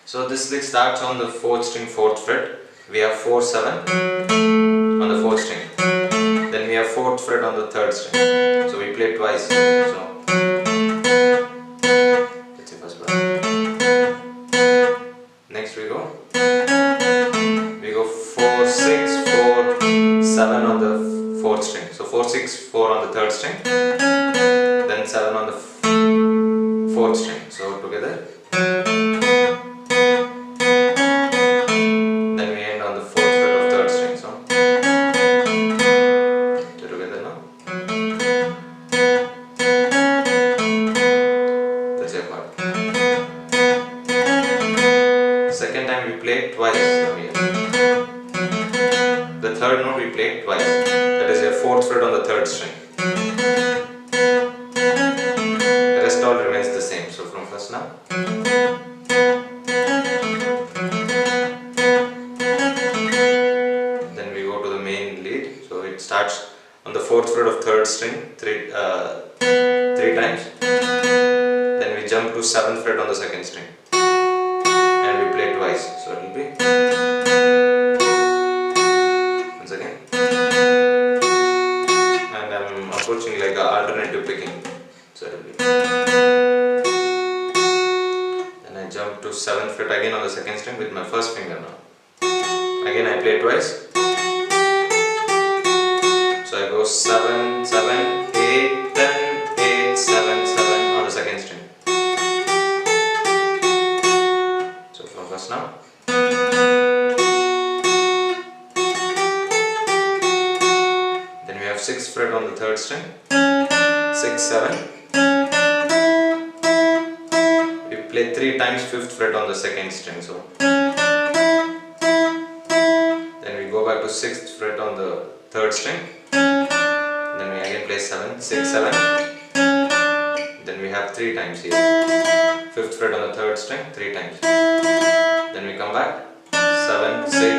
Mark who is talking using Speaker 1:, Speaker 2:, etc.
Speaker 1: So this lick starts on the 4th string, 4th fret. We have 4, 7 on the 4th string. Then we have 4th fret on the 3rd string. So we play twice. So that's the first bar. Next we go 4, 6, 4, 7 on the 4th string. So 4, 6, 4 on the 3rd string. Then 7 on the 4th string. So together. Second time we play twice here. The third note we play twice. That is your 4th fret on the 3rd string. The rest all remains the same. So from first now. Then we go to the main lead. So it starts on the 4th fret of 3rd string three times. Then we jump to 7th fret on the 2nd string. Play twice, so it will be once again, and I'm approaching like an alternative picking, so it will be, then I jump to 7th fret again on the 2nd string with my first finger now. Again I play twice, so I go 7, 7, 8, 10, 8, 7, 7 on the 2nd string. Now. Then we have 6th fret on the 3rd string, 6, 7. We play 3 times 5th fret on the 2nd string. So then we go back to 6th fret on the 3rd string. Then we again play 7, 6, 7. Then we have 3 times here. 5th fret on the 3rd string, 3 times. Then we come back, 7, 6,